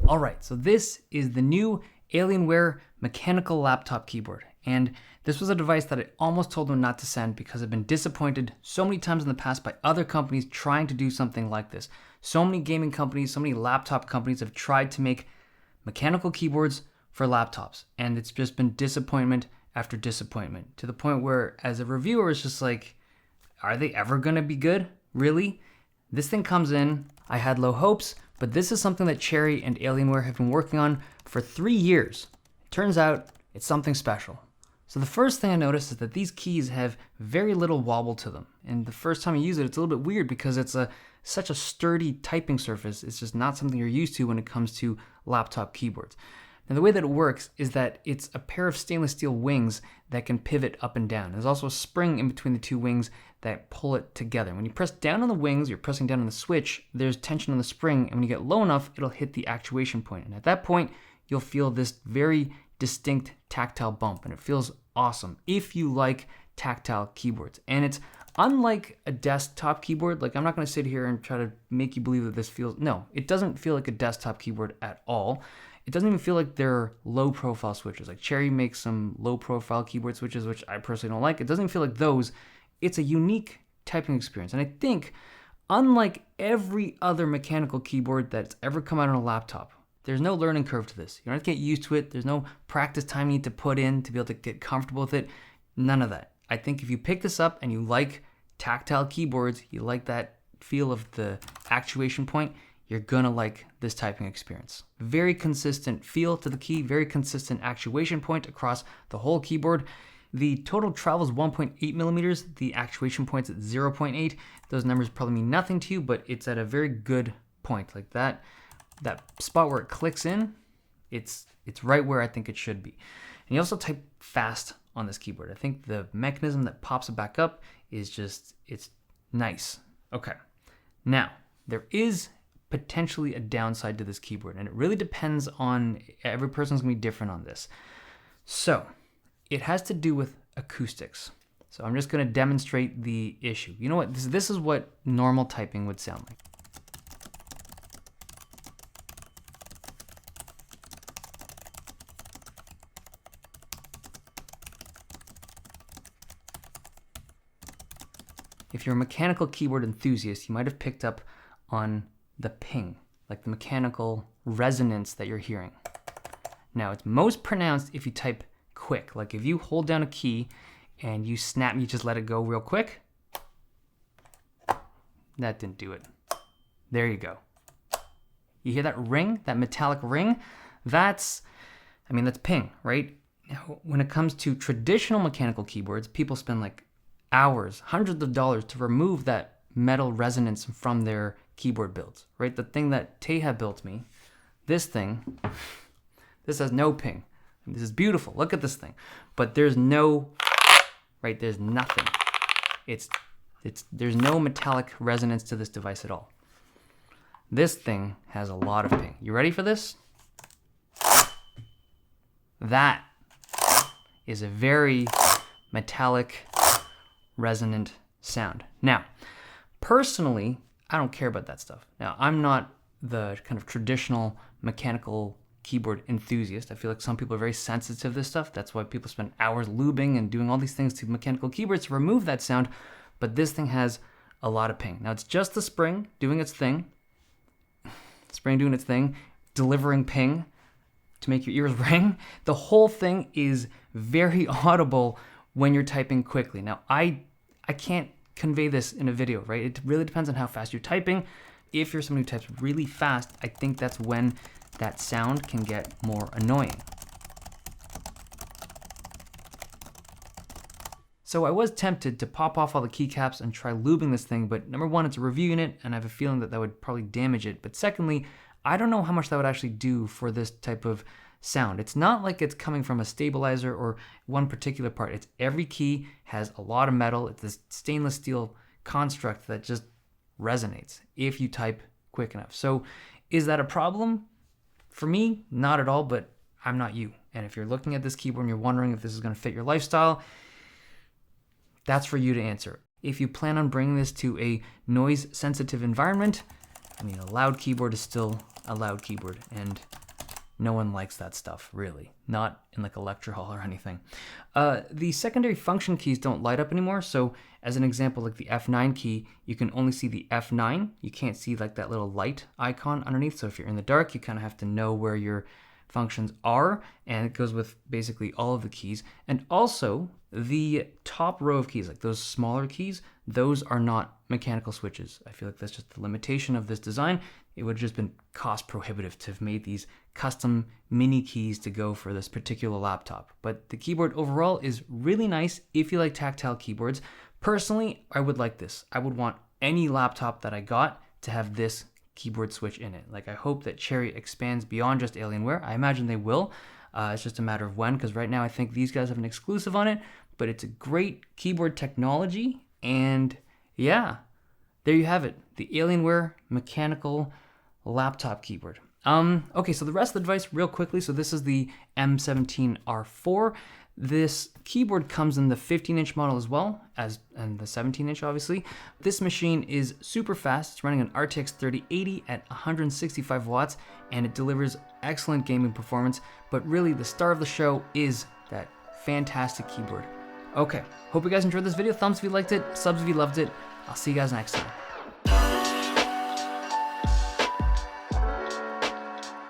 All right, so this is the new Alienware mechanical laptop keyboard. And this was a device that I almost told them not to send because I've been disappointed so many times in the past by other companies trying to do something like this. So many gaming companies, so many laptop companies have tried to make mechanical keyboards for laptops. And it's just been disappointment after disappointment to the point where as a reviewer, it's just like, are they ever gonna be good? Really? This thing comes in, I had low hopes, but this is something that Cherry and Alienware have been working on for 3 years. Turns out it's something special. So the first thing I noticed is that these keys have very little wobble to them. And the first time you use it, it's a little bit weird because it's such a sturdy typing surface. It's just not something you're used to when it comes to laptop keyboards. Now the way that it works is that it's a pair of stainless steel wings that can pivot up and down. There's also a spring in between the two wings that pull it together. When you press down on the wings, you're pressing down on the switch, there's tension on the spring, and when you get low enough, it'll hit the actuation point. And at that point, you'll feel this very distinct tactile bump, and it feels awesome if you like tactile keyboards. And it's unlike a desktop keyboard. Like, I'm not gonna sit here and try to make you believe that this feels, no, it doesn't feel like a desktop keyboard at all. It doesn't even feel like they're low profile switches. Like Cherry makes some low profile keyboard switches, which I personally don't like. It doesn't feel like those. It's a unique typing experience. And I think, unlike every other mechanical keyboard that's ever come out on a laptop, there's no learning curve to this. You don't have to get used to it. There's no practice time you need to put in to be able to get comfortable with it. None of that. I think if you pick this up and you like tactile keyboards, you like that feel of the actuation point, you're gonna like this typing experience. Very consistent feel to the key, very consistent actuation point across the whole keyboard. The total travel is 1.8 millimeters. The actuation point's at 0.8. Those numbers probably mean nothing to you, but it's at a very good point. Like that spot where it clicks in, it's right where I think it should be. And you also type fast on this keyboard. I think the mechanism that pops it back up is just, it's nice. Okay, now there is potentially a downside to this keyboard, and it really depends on, every person's gonna be different on this. So it has to do with acoustics. So I'm just gonna demonstrate the issue. You know what, this is what normal typing would sound like. If you're a mechanical keyboard enthusiast, you might have picked up on the ping, like the mechanical resonance that you're hearing. Now, it's most pronounced if you type quick. Like if you hold down a key and you just let it go real quick. That didn't do it. There you go. You hear that ring, that metallic ring? That's ping, right? Now, when it comes to traditional mechanical keyboards, people spend like hours, hundreds of dollars to remove that metal resonance from their keyboard builds, right? The thing that Teja built me, this has no ping. This is beautiful, look at this thing. But there's no, right, there's nothing. There's no metallic resonance to this device at all. This thing has a lot of ping. You ready for this? That is a very metallic, resonant sound. Now, personally, I don't care about that stuff. Now, I'm not the kind of traditional mechanical keyboard enthusiast. I feel like some people are very sensitive to this stuff. That's why people spend hours lubing and doing all these things to mechanical keyboards to remove that sound. But this thing has a lot of ping. Now, it's just the spring doing its thing. Spring doing its thing, delivering ping to make your ears ring. The whole thing is very audible when you're typing quickly. Now, I can't convey this in a video, right? It really depends on how fast you're typing. If you're someone who types really fast, I think that's when that sound can get more annoying. So I was tempted to pop off all the keycaps and try lubing this thing, but number one, it's a review unit, and I have a feeling that would probably damage it. But secondly, I don't know how much that would actually do for this type of sound. It's not like it's coming from a stabilizer or one particular part. It's every key has a lot of metal. It's this stainless steel construct that just resonates if you type quick enough. So is that a problem? For me, not at all, but I'm not you. And if you're looking at this keyboard and you're wondering if this is going to fit your lifestyle, that's for you to answer. If you plan on bringing this to a noise-sensitive environment, a loud keyboard is still a loud keyboard, and no one likes that stuff, really. Not in like a lecture hall or anything. The secondary function keys don't light up anymore, so as an example, like the F9 key, you can only see the F9. You can't see like that little light icon underneath, so if you're in the dark, you kind of have to know where your functions are, and it goes with basically all of the keys. And also, the top row of keys, like those smaller keys, those are not mechanical switches. I feel like that's just the limitation of this design. It would have just been cost prohibitive to have made these custom mini keys to go for this particular laptop. But the keyboard overall is really nice if you like tactile keyboards. Personally, I would like this. I would want any laptop that I got to have this keyboard switch in it. Like, I hope that Cherry expands beyond just Alienware. I imagine they will. It's just a matter of when, because right now I think these guys have an exclusive on it, but it's a great keyboard technology. And yeah, there you have it. The Alienware mechanical laptop keyboard. Okay, so the rest of the device real quickly. So this is the M17R4. This keyboard comes in the 15-inch model as well, and the 17-inch obviously. This machine is super fast. It's running an RTX 3080 at 165 watts, and it delivers excellent gaming performance. But really, the star of the show is that fantastic keyboard. Okay, hope you guys enjoyed this video. Thumbs if you liked it, subs if you loved it. I'll see you guys next time.